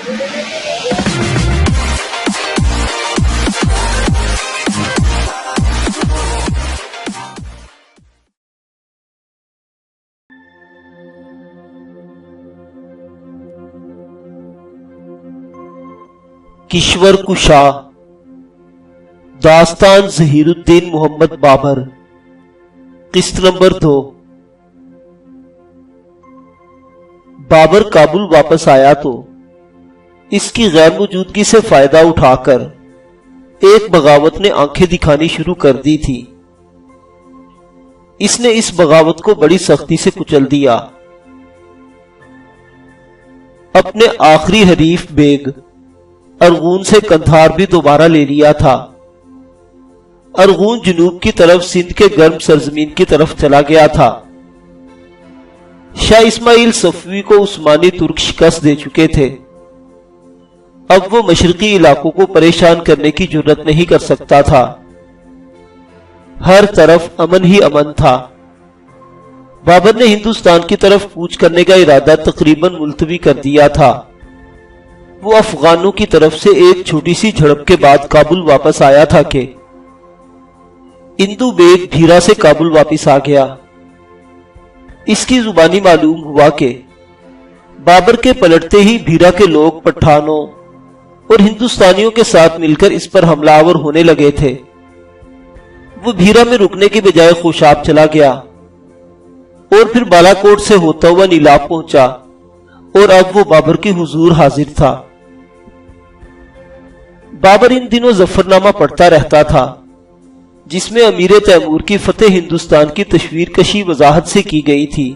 کشور کشا داستان ظہیر الدین محمد بابر قسط نمبر 2۔ بابر کابل واپس آیا تو اس کی غیر موجودگی سے فائدہ اٹھا کر ایک بغاوت نے آنکھیں دکھانی شروع کر دی تھی۔ اس نے اس بغاوت کو بڑی سختی سے کچل دیا۔ اپنے آخری حریف بیگ ارغون سے کندھار بھی دوبارہ لے لیا تھا۔ ارغون جنوب کی طرف سندھ کے گرم سرزمین کی طرف چلا گیا تھا۔ شاہ اسماعیل صفوی کو عثمانی ترک شکست دے چکے تھے۔ اب وہ مشرقی علاقوں کو پریشان کرنے کی جرات نہیں کر سکتا تھا۔ ہر طرف امن ہی امن تھا۔ بابر نے ہندوستان کی طرف کوچ کرنے کا ارادہ تقریباً ملتوی کر دیا تھا۔ وہ افغانوں کی طرف سے ایک چھوٹی سی جھڑپ کے بعد کابل واپس آیا تھا کہ اندو بیگ بھیرا سے کابل واپس آ گیا۔ اس کی زبانی معلوم ہوا کہ بابر کے پلٹتے ہی بھیرا کے لوگ پٹھانوں اور ہندوستانیوں کے ساتھ مل کر اس پر حملہ آور ہونے لگے تھے۔ وہ بھیرا میں رکنے کے بجائے خوشاب چلا گیا اور پھر بالا کوٹ سے ہوتا ہوا نیلاب پہنچا، اور اب وہ بابر کے حضور حاضر تھا۔ بابر ان دنوں ظفر نامہ پڑھتا رہتا تھا، جس میں امیر تیمور کی فتح ہندوستان کی تصویر کشی وضاحت سے کی گئی تھی۔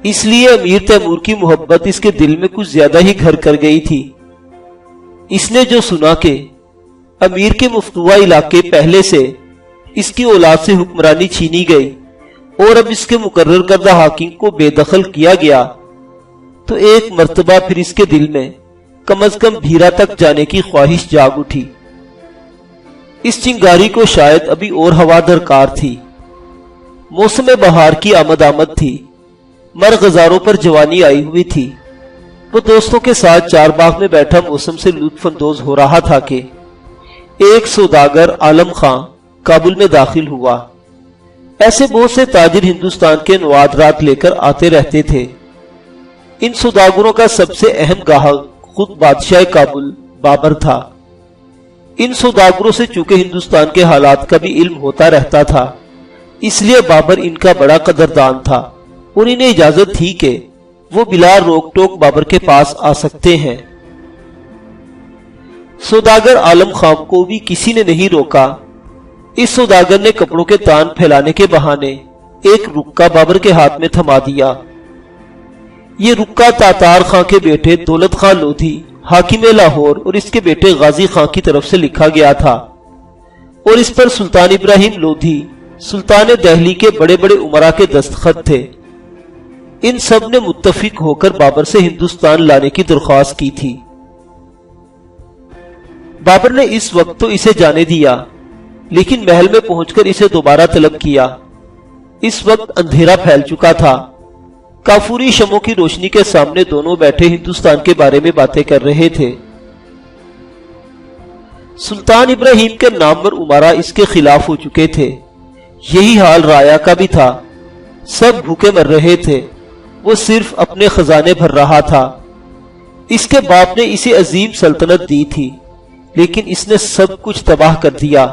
اس لیے امیر تیمور کی محبت اس کے دل میں کچھ زیادہ ہی گھر کر گئی تھی۔ اس نے جو سنا کہ امیر کے مفتوح علاقے پہلے سے اس کی اولاد سے حکمرانی چھینی گئی اور اب اس کے مقرر کردہ حاکم کو بے دخل کیا گیا، تو ایک مرتبہ پھر اس کے دل میں کم از کم بھیرا تک جانے کی خواہش جاگ اٹھی۔ اس چنگاری کو شاید ابھی اور ہوا درکار تھی۔ موسم بہار کی آمد تھی، مرغزاروں پر جوانی آئی ہوئی تھی۔ وہ دوستوں کے ساتھ چار باغ میں بیٹھا موسم سے لطف اندوز ہو رہا تھا کہ ایک سوداگر عالم خان کابل میں داخل ہوا۔ ایسے بہت سے تاجر ہندوستان کے نوادرات لے کر آتے رہتے تھے۔ ان سوداگروں کا سب سے اہم گاہک خود بادشاہ کابل بابر تھا۔ ان سوداگروں سے چونکہ ہندوستان کے حالات کا بھی علم ہوتا رہتا تھا، اس لیے بابر ان کا بڑا قدردان تھا اور انہیں اجازت تھی کہ وہ بلا روک ٹوک بابر کے پاس آ سکتے ہیں۔ سوداگر عالم خان کو بھی کسی نے نہیں روکا۔ اس سوداگر نے کپڑوں کے تان پھیلانے کے بہانے ایک رکا بابر کے ہاتھ میں تھما دیا۔ یہ رکا تاتار خان کے بیٹے دولت خان لودھی حاکم لاہور اور اس کے بیٹے غازی خان کی طرف سے لکھا گیا تھا، اور اس پر سلطان ابراہیم لودھی سلطان دہلی کے بڑے بڑے امراء کے دستخط تھے۔ ان سب نے متفق ہو کر بابر سے ہندوستان لانے کی درخواست کی تھی۔ بابر نے اس وقت تو اسے جانے دیا، لیکن محل میں پہنچ کر اسے دوبارہ طلب کیا۔ اس وقت اندھیرا پھیل چکا تھا۔ کافوری شموں کی روشنی کے سامنے دونوں بیٹھے ہندوستان کے بارے میں باتیں کر رہے تھے۔ سلطان ابراہیم کے نامور امراء اس کے خلاف ہو چکے تھے۔ یہی حال رایا کا بھی تھا۔ سب بھوکے مر رہے تھے، وہ صرف اپنے خزانے بھر رہا تھا۔ اس کے باپ نے اسے عظیم سلطنت دی تھی، لیکن اس نے سب کچھ تباہ کر دیا۔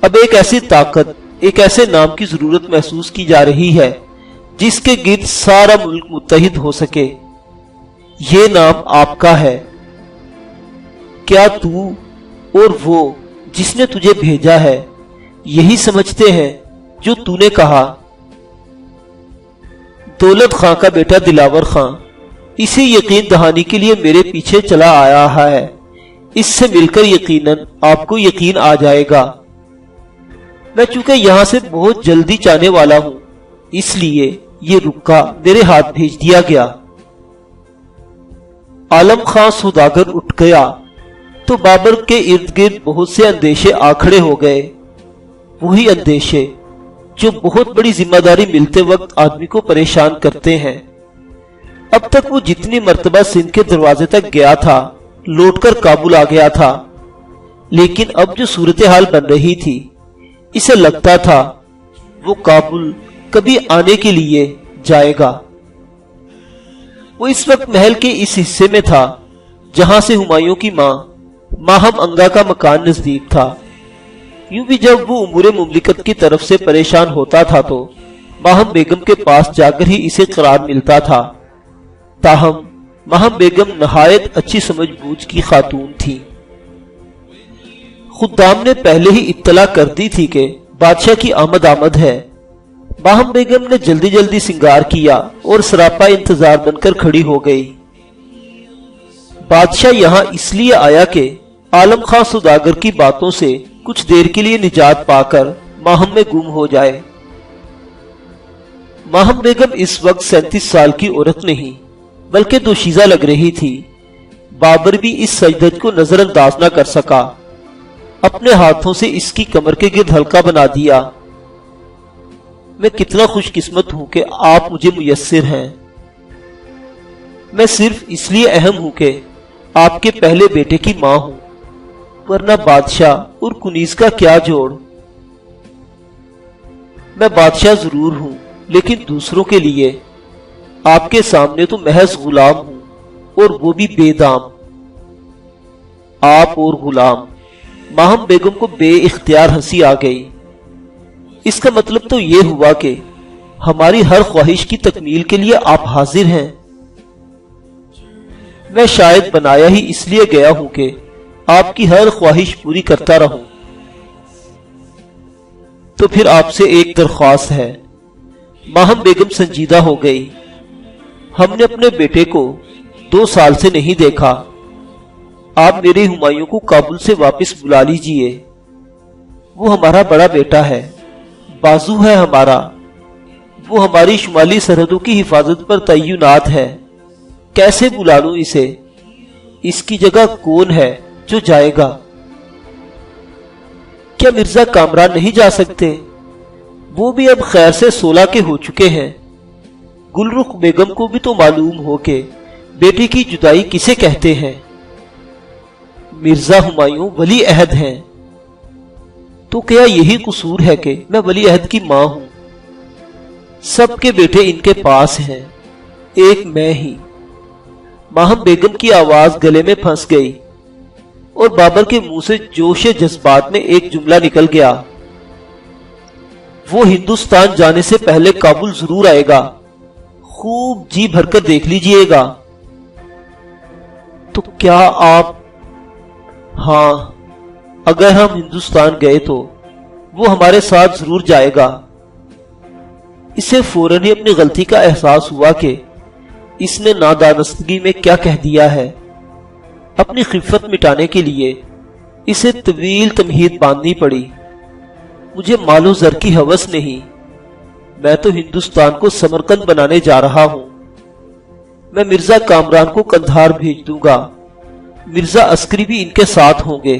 اب ایک ایسی طاقت، ایک ایسے نام کی ضرورت محسوس کی جا رہی ہے جس کے گرد سارا ملک متحد ہو سکے۔ یہ نام آپ کا ہے۔ کیا تو اور وہ جس نے تجھے بھیجا ہے یہی سمجھتے ہیں جو تو نے کہا؟ دولت خان کا بیٹا دلاور خان اسی یقین دہانی کے لیے میرے پیچھے چلا آیا ہے۔ اس سے مل کر یقیناً آپ کو یقین آ جائے گا۔ میں چونکہ یہاں سے بہت جلدی جانے والا ہوں، اس لیے یہ رکا میرے ہاتھ بھیج دیا گیا۔ عالم خان سوداگر اٹھ گیا تو بابر کے ارد گرد بہت سے اندیشے آ کھڑے ہو گئے، وہی اندیشے جو بہت بڑی ذمہ داری ملتے وقت آدمی کو پریشان کرتے ہیں۔ اب تک وہ جتنی مرتبہ سندھ کے دروازے تک گیا تھا لوٹ کر کابل آ گیا تھا، لیکن اب جو صورتحال بن رہی تھی اسے لگتا تھا وہ کابل کبھی آنے کے لیے جائے گا۔ وہ اس وقت محل کے اس حصے میں تھا جہاں سے ہمایوں کی ماں ماہم انگا کا مکان نزدیک تھا۔ یوں بھی جب وہ امور مملکت کی طرف سے پریشان ہوتا تھا تو ماہم بیگم کے پاس جا کر ہی اسے قرار ملتا تھا۔ تاہم ماہم بیگم نہایت اچھی سمجھ بوجھ کی خاتون تھی۔ خدام نے پہلے ہی اطلاع کر دی تھی کہ بادشاہ کی آمد ہے۔ ماہم بیگم نے جلدی جلدی سنگار کیا اور سراپا انتظار بن کر کھڑی ہو گئی۔ بادشاہ یہاں اس لیے آیا کہ عالم خان سوداگر کی باتوں سے کچھ دیر کے لیے نجات پا کر ماہم میں گم ہو جائے۔ ماہم بیگم اس وقت 37 سال کی عورت نہیں بلکہ دوشیزہ لگ رہی تھی۔ بابر بھی اس سجدج کو نظر انداز نہ کر سکا، اپنے ہاتھوں سے اس کی کمر کے گرد حلقہ بنا دیا۔ میں کتنا خوش قسمت ہوں کہ آپ مجھے میسر ہیں۔ میں صرف اس لیے اہم ہوں کہ آپ کے پہلے بیٹے کی ماں ہوں، ورنہ بادشاہ اور کنیز کا کیا جوڑ۔ میں بادشاہ ضرور ہوں لیکن دوسروں کے لیے آپ کے سامنے تو محض غلام ہوں، اور وہ بھی بے دام۔ آپ اور غلام۔ ماہم بیگم کو بے اختیار ہنسی آ گئی۔ اس کا مطلب تو یہ ہوا کہ ہماری ہر خواہش کی تکمیل کے لیے آپ حاضر ہیں۔ میں شاید بنایا ہی اس لیے گیا ہوں کہ آپ کی ہر خواہش پوری کرتا رہوں۔ تو پھر آپ سے ایک درخواست ہے۔ ماہم بیگم سنجیدہ ہو گئی۔ ہم نے اپنے بیٹے کو 2 سال سے نہیں دیکھا۔ آپ میرے ہمایوں کو کابل سے واپس بلا لیجئے۔ وہ ہمارا بڑا بیٹا ہے، بازو ہے ہمارا، وہ ہماری شمالی سرحدوں کی حفاظت پر تعینات ہے۔ کیسے بلا لوں اسے؟ اس کی جگہ کون ہے جو جائے گا؟ کیا مرزا کامران نہیں جا سکتے؟ وہ بھی اب خیر سے 16 کے ہو چکے ہیں۔ گل رخ بیگم کو بھی تو معلوم ہو کہ بیٹے کی جدائی کسے کہتے ہیں۔ مرزا ہمایوں ولی عہد ہیں، تو کیا یہی قصور ہے کہ میں ولی عہد کی ماں ہوں؟ سب کے بیٹے ان کے پاس ہیں، ایک میں ہی۔ ماہم بیگم کی آواز گلے میں پھنس گئی اور بابر کے منہ سے جوش جذبات میں ایک جملہ نکل گیا، وہ ہندوستان جانے سے پہلے کابل ضرور آئے گا، خوب جی بھر کر دیکھ لیجئے گا۔ تو کیا آپ؟ ہاں، اگر ہم ہندوستان گئے تو وہ ہمارے ساتھ ضرور جائے گا۔ اسے فوراً ہی اپنی غلطی کا احساس ہوا کہ اس نے نادانستگی میں کیا کہہ دیا ہے۔ اپنی خفت مٹانے کے لیے اسے طویل تمہید باندھنی پڑی۔ مجھے مال و زر کی ہوس نہیں، میں تو ہندوستان کو سمرقند بنانے جا رہا ہوں۔ میں مرزا کامران کو قندھار بھیج دوں گا، مرزا عسکری بھی ان کے ساتھ ہوں گے۔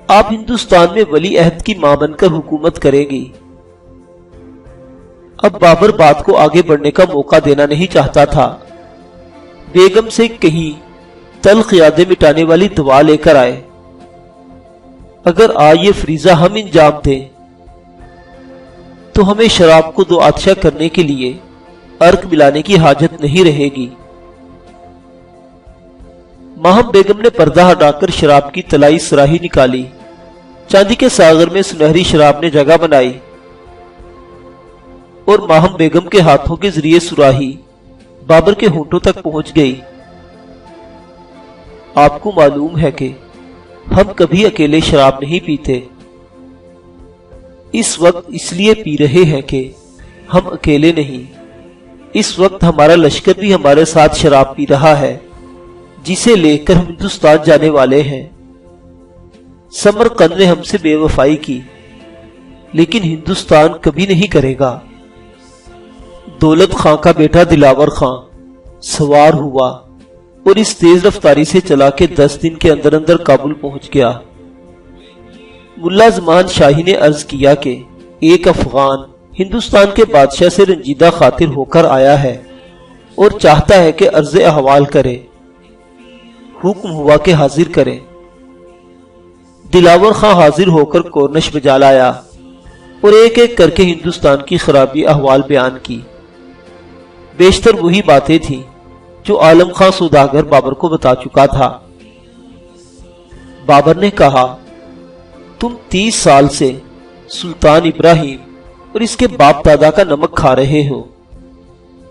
آپ ہندوستان میں ولی عہد کی ماں بن کر حکومت کریں گی۔ اب بابر بات کو آگے بڑھنے کا موقع دینا نہیں چاہتا تھا۔ بیگم سے کہیں تلخ یادیں مٹانے والی دعا لے کر آئے۔ اگر یہ فریضہ ہم انجام دیں تو ہمیں شراب کو 2 آتشہ کرنے کے لیے عرق ملانے کی حاجت نہیں رہے گی۔ ماہم بیگم نے پردہ ہٹا کر شراب کی طلائی سراہی نکالی۔ چاندی کے ساغر میں سنہری شراب نے جگہ بنائی اور ماہم بیگم کے ہاتھوں کے ذریعے سراہی بابر کے ہونٹوں تک پہنچ گئی۔ آپ کو معلوم ہے کہ ہم کبھی اکیلے شراب نہیں پیتے۔ اس وقت اس لیے پی رہے ہیں کہ ہم اکیلے نہیں، اس وقت ہمارا لشکر بھی ہمارے ساتھ شراب پی رہا ہے جسے لے کر ہم ہندوستان جانے والے ہیں۔ سمرقند نے ہم سے بے وفائی کی، لیکن ہندوستان کبھی نہیں کرے گا۔ دولت خان کا بیٹا دلاور خان سوار ہوا اور اس تیز رفتاری سے چلا کے 10 دن کے اندر اندر کابل پہنچ گیا۔ ملا زمان شاہی نے عرض کیا کہ ایک افغان ہندوستان کے بادشاہ سے رنجیدہ خاطر ہو کر آیا ہے اور چاہتا ہے کہ عرض احوال کرے۔ حکم ہوا کہ حاضر کریں۔ دلاور خان حاضر ہو کر کورنش بجا لایا اور ایک ایک کر کے ہندوستان کی خرابی احوال بیان کی۔ بیشتر وہی باتیں تھیں جو عالم خان سوداگر بابر کو بتا چکا تھا۔ بابر نے کہا، تم 30 سال سے سلطان ابراہیم اور اس کے باپ دادا کا نمک کھا رہے ہو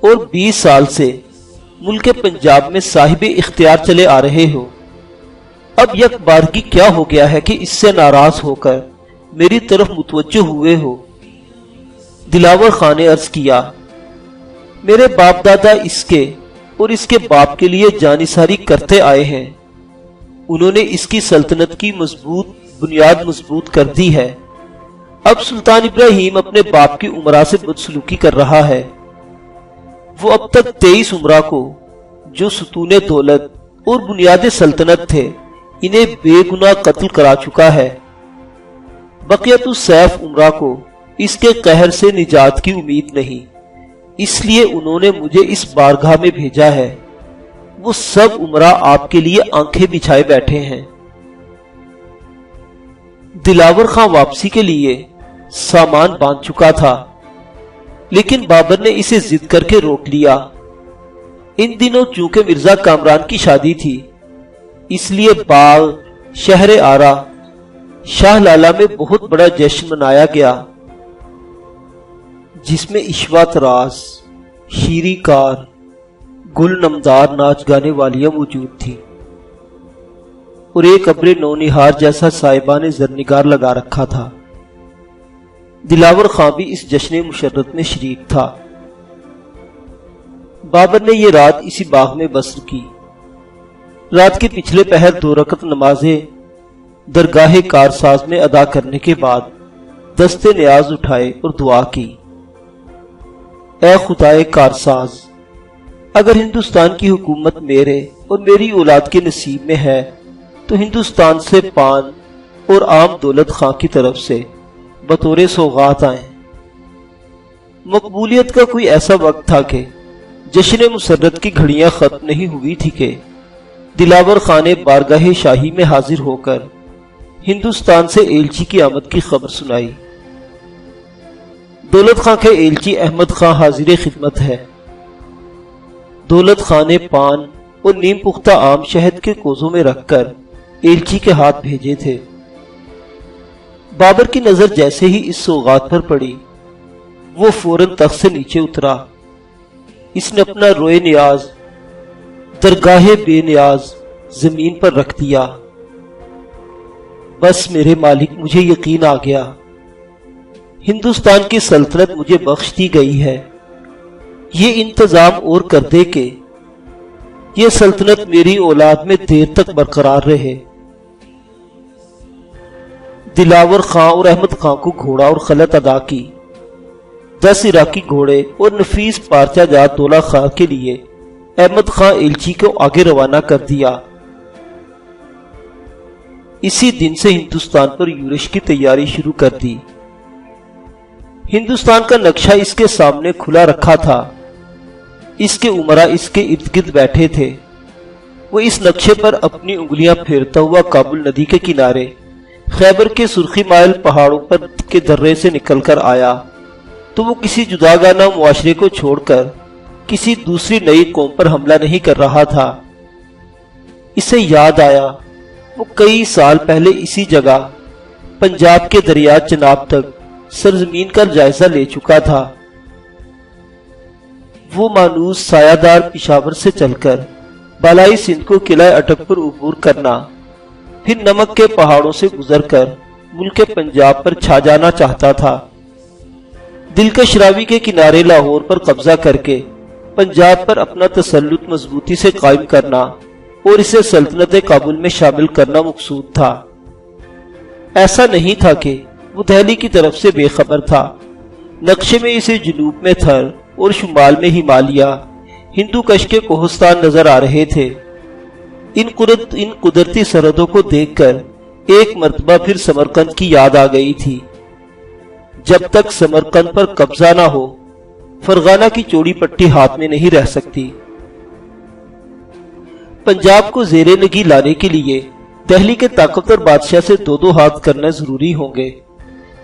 اور 20 سال سے ملک پنجاب میں صاحب اختیار چلے آ رہے ہو۔ اب یک بارگی کیا ہو گیا ہے کہ اس سے ناراض ہو کر میری طرف متوجہ ہوئے ہو؟ دلاور خان نے عرض کیا، میرے باپ دادا اس کے اور اس کے باپ کے لیے جانثاری کرتے آئے ہیں۔ انہوں نے اس کی سلطنت کی بنیاد مضبوط کر دی ہے۔ اب سلطان ابراہیم اپنے باپ کی امراء سے بدسلوکی کر رہا ہے۔ وہ اب تک 23 امراء کو جو ستون دولت اور بنیاد سلطنت تھے انہیں بے گناہ قتل کرا چکا ہے۔ بقیت السیف امراء کو اس کے قہر سے نجات کی امید نہیں، اس لیے انہوں نے مجھے اس بارگاہ میں بھیجا ہے۔ وہ سب امراء آپ کے لیے آنکھیں بچھائے بیٹھے ہیں۔ دلاور خان واپسی کے لیے سامان باندھ چکا تھا، لیکن بابر نے اسے ضد کر کے روک لیا۔ ان دنوں چونکہ مرزا کامران کی شادی تھی، اس لیے باغ شہر آرا شاہ لالا میں بہت بڑا جشن منایا گیا، جس میں اشوا تراز، شیری کار، گل نمدار ناچ گانے والیاں موجود تھی اور ایک ابر نو نہار جیسا صاحبان زرنگار لگا رکھا تھا۔ دلاور خان بھی اس جشن مشرت میں شریک تھا۔ بابر نے یہ رات اسی باغ میں بسر کی۔ رات کے پچھلے پہر 2 رکعت نمازیں درگاہ کارساز میں ادا کرنے کے بعد دستے نیاز اٹھائے اور دعا کی، اے خدائے کارساز، اگر ہندوستان کی حکومت میرے اور میری اولاد کے نصیب میں ہے تو ہندوستان سے پان اور عام دولت خان کی طرف سے بطور سوغات آئیں۔ مقبولیت کا کوئی ایسا وقت تھا کہ جشن مسرت کی گھڑیاں ختم نہیں ہوئی تھی کہ دلاور خان نے بارگاہ شاہی میں حاضر ہو کر ہندوستان سے ایلچی کی آمد کی خبر سنائی۔ دولت خان کے ایلچی احمد خان حاضر خدمت ہے۔ دولت خان نے پان اور نیم پختہ آم شہد کے کوزوں میں رکھ کر ایلچی کے ہاتھ بھیجے تھے۔ بابر کی نظر جیسے ہی اس سوغات پر پڑی، وہ فوراً تخت سے نیچے اترا۔ اس نے اپنا روئے نیاز درگاہ بے نیاز زمین پر رکھ دیا۔ بس میرے مالک، مجھے یقین آ گیا، ہندوستان کی سلطنت مجھے بخش دی گئی ہے۔ یہ انتظام اور کر دے کہ یہ سلطنت میری اولاد میں دیر تک برقرار رہے۔ دلاور خان اور احمد خان کو گھوڑا اور خلعت ادا کی۔ 10 عراقی گھوڑے اور نفیس پارچہ جات دولہ خان کے لیے احمد خان ایلچی کو آگے روانہ کر دیا۔ اسی دن سے ہندوستان پر یورش کی تیاری شروع کر دی۔ ہندوستان کا نقشہ اس کے سامنے کھلا رکھا تھا۔ اس کے عمرا اس کے ارد گرد بیٹھے تھے۔ وہ اس نقشے پر اپنی انگلیاں پھیرتا ہوا کابل ندی کے کنارے خیبر کے سرخی مائل پہاڑوں پر کے درے سے نکل کر آیا تو وہ کسی جداگانہ معاشرے کو چھوڑ کر کسی دوسری نئی قوم پر حملہ نہیں کر رہا تھا۔ اسے یاد آیا وہ کئی سال پہلے اسی جگہ پنجاب کے دریا چناب تک سرزمین کا جائزہ لے چکا تھا۔ وہ مانوس سایہ دار پشاور سے چل کر بالائی سندھ کو قلعہ اٹک پر عبور کرنا، پھر نمک کے پہاڑوں سے گزر کر ملک پنجاب پر چھا جانا چاہتا تھا۔ دلکش راوی کے کنارے لاہور پر قبضہ کر کے پنجاب پر اپنا تسلط مضبوطی سے قائم کرنا اور اسے سلطنت کابل میں شامل کرنا مقصود تھا۔ ایسا نہیں تھا کہ وہ دہلی کی طرف سے بے خبر تھا۔ نقشے میں اسے جنوب میں تھر اور شمال میں ہمالیہ، ہندو کش کے کوہستان نظر آ رہے تھے۔ ان قدرتی سرحدوں کو دیکھ کر ایک مرتبہ پھر سمرقند کی یاد آ گئی تھی۔ جب تک سمرقند پر قبضہ نہ ہو فرغانہ کی چوڑی پٹی ہاتھ میں نہیں رہ سکتی۔ پنجاب کو زیر نگی لانے کے لیے دہلی کے طاقتور بادشاہ سے دو دو ہاتھ کرنا ضروری ہوں گے۔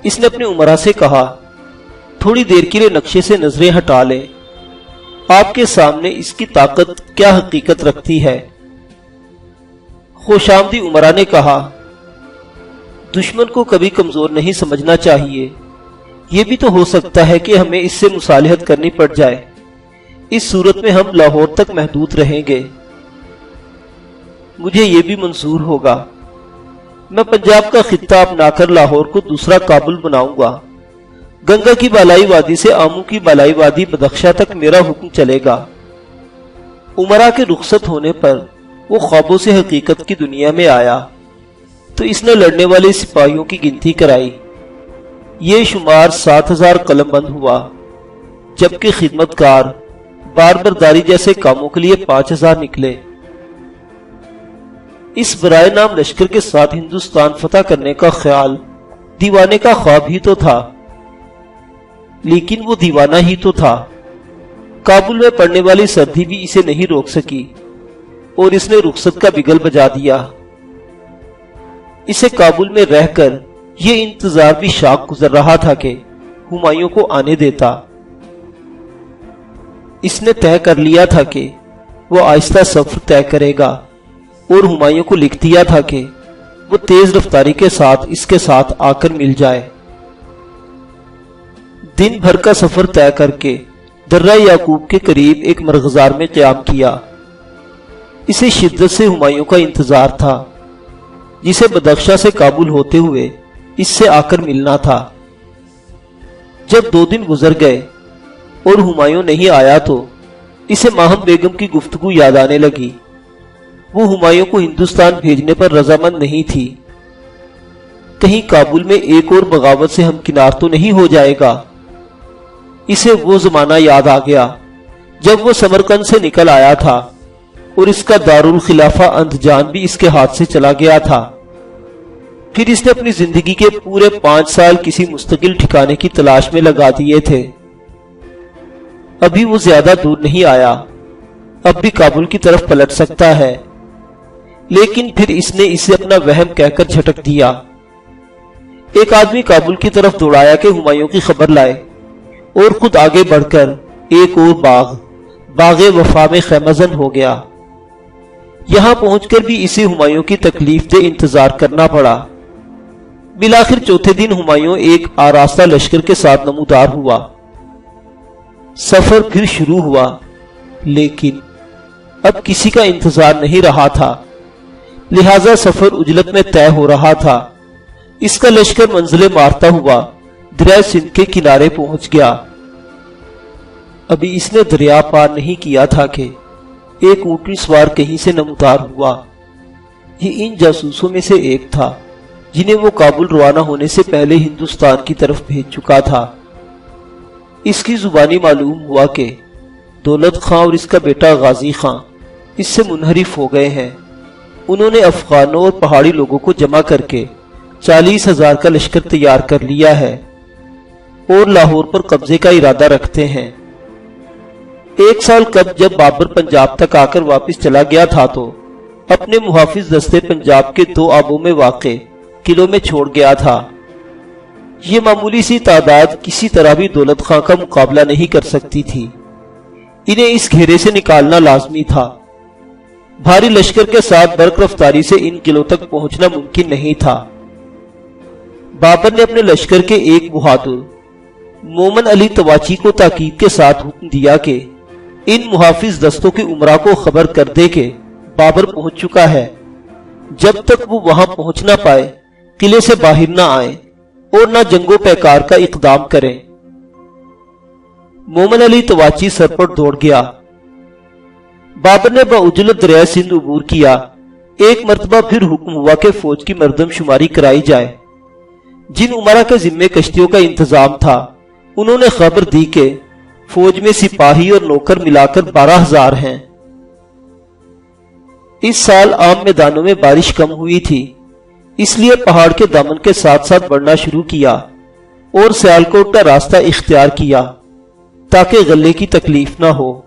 اس نے اپنے عمرا سے کہا، تھوڑی دیر کے لیے نقشے سے نظریں ہٹا لیں، آپ کے سامنے اس کی طاقت کیا حقیقت رکھتی ہے۔ خوش آمدی عمرا نے کہا، دشمن کو کبھی کمزور نہیں سمجھنا چاہیے، یہ بھی تو ہو سکتا ہے کہ ہمیں اس سے مصالحت کرنی پڑ جائے، اس صورت میں ہم لاہور تک محدود رہیں گے۔ مجھے یہ بھی منظور ہوگا، میں پنجاب کا خطہ اپنا کر لاہور کو دوسرا کابل بناؤں گا، گنگا کی بالائی وادی سے آمو کی بالائی وادی بدخشاں تک میرا حکم چلے گا۔ عمرا کے رخصت ہونے پر وہ خوابوں سے حقیقت کی دنیا میں آیا تو اس نے لڑنے والے سپاہیوں کی گنتی کرائی، یہ شمار 7000 قلم بند ہوا، جبکہ خدمتگار بار برداری جیسے کاموں کے لیے 5000 نکلے۔ اس برائے نام لشکر کے ساتھ ہندوستان فتح کرنے کا خیال دیوانے کا خواب ہی تو تھا، لیکن وہ دیوانہ ہی تو تھا۔ کابل میں پڑنے والی سردی بھی اسے نہیں روک سکی اور اس نے رخصت کا بگل بجا دیا۔ اسے کابل میں رہ کر یہ انتظار بھی شاق گزر رہا تھا کہ ہمایوں کو آنے دیتا۔ اس نے طے کر لیا تھا کہ وہ آہستہ سفر طے کرے گا اور ہمایوں کو لکھ دیا تھا کہ وہ تیز رفتاری کے ساتھ اس کے ساتھ آ کر مل جائے۔ دن بھر کا سفر طے کر کے درہ یعقوب کے قریب ایک مرغزار میں قیام کیا۔ اسے شدت سے ہمایوں کا انتظار تھا، جسے بدخشاں سے کابل ہوتے ہوئے اس سے آ کر ملنا تھا۔ جب 2 دن گزر گئے اور ہمایوں نہیں آیا تو اسے ماہم بیگم کی گفتگو یاد آنے لگی۔ وہ ہمایوں کو ہندوستان بھیجنے پر رضامند نہیں تھی۔ کہیں کابل میں ایک اور بغاوت سے ہمکنار تو نہیں ہو جائے گا۔ اسے وہ زمانہ یاد آ گیا جب وہ سمرقند سے نکل آیا تھا اور اس کا دارالخلافہ اندجان بھی اس کے ہاتھ سے چلا گیا تھا۔ پھر اس نے اپنی زندگی کے پورے 5 سال کسی مستقل ٹھکانے کی تلاش میں لگا دیے تھے۔ ابھی وہ زیادہ دور نہیں آیا، اب بھی کابل کی طرف پلٹ سکتا ہے، لیکن پھر اس نے اسے اپنا وہم کہہ کر جھٹک دیا۔ ایک آدمی کابل کی طرف دوڑایا کہ ہمایوں کی خبر لائے اور خود آگے بڑھ کر ایک اور باغ وفا میں خیمہ زن ہو گیا۔ یہاں پہنچ کر بھی اسے ہمایوں کی تکلیف دہ انتظار کرنا پڑا۔ بالآخر چوتھے دن ہمایوں ایک آراستہ لشکر کے ساتھ نمودار ہوا۔ سفر پھر شروع ہوا، لیکن اب کسی کا انتظار نہیں رہا تھا، لہذا سفر عجلت میں طے ہو رہا تھا۔ اس کا لشکر منزلیں مارتا ہوا دریا سندھ کے کنارے پہنچ گیا۔ ابھی اس نے دریا پار نہیں کیا تھا کہ ایک اونٹنی سوار کہیں سے نمودار ہوا۔ یہ ان جاسوسوں میں سے ایک تھا جنہیں وہ کابل روانہ ہونے سے پہلے ہندوستان کی طرف بھیج چکا تھا۔ اس کی زبانی معلوم ہوا کہ دولت خان اور اس کا بیٹا غازی خان اس سے منحرف ہو گئے ہیں۔ انہوں نے افغانوں اور پہاڑی لوگوں کو جمع کر کے 40,000 کا لشکر تیار کر لیا ہے اور لاہور پر قبضے کا ارادہ رکھتے ہیں۔ 1 سال قبل جب بابر پنجاب تک آ کر واپس چلا گیا تھا تو اپنے محافظ دستے پنجاب کے 2 آبوں میں واقع قلعوں میں چھوڑ گیا تھا۔ یہ معمولی سی تعداد کسی طرح بھی دولت خان کا مقابلہ نہیں کر سکتی تھی۔ انہیں اس گھیرے سے نکالنا لازمی تھا۔ بھاری لشکر کے ساتھ برق رفتاری سے ان قلعوں تک پہنچنا ممکن نہیں تھا۔ بابر نے اپنے لشکر کے ایک بہادر مومن علی تواچی کو تاکید کے ساتھ حکم دیا کہ ان محافظ دستوں کے امراء کو خبر کر دے کہ بابر پہنچ چکا ہے۔ جب تک وہ وہاں پہنچ نہ پائے قلعے سے باہر نہ آئیں اور نہ جنگ و پیکار کا اقدام کریں۔ مومن علی تواچی سر پر دوڑ گیا۔ بابر نے بعجلت دریائے سندھ عبور کیا۔ ایک مرتبہ پھر حکم ہوا کہ فوج کی مردم شماری کرائی جائے۔ جن امراء کے ذمے کشتیوں کا انتظام تھا انہوں نے خبر دی کہ فوج میں سپاہی اور نوکر ملا کر 12,000 ہیں۔ اس سال عام میدانوں میں بارش کم ہوئی تھی، اس لیے پہاڑ کے دامن کے ساتھ ساتھ بڑھنا شروع کیا اور سیالکوٹ کا راستہ اختیار کیا تاکہ غلے کی تکلیف نہ ہو۔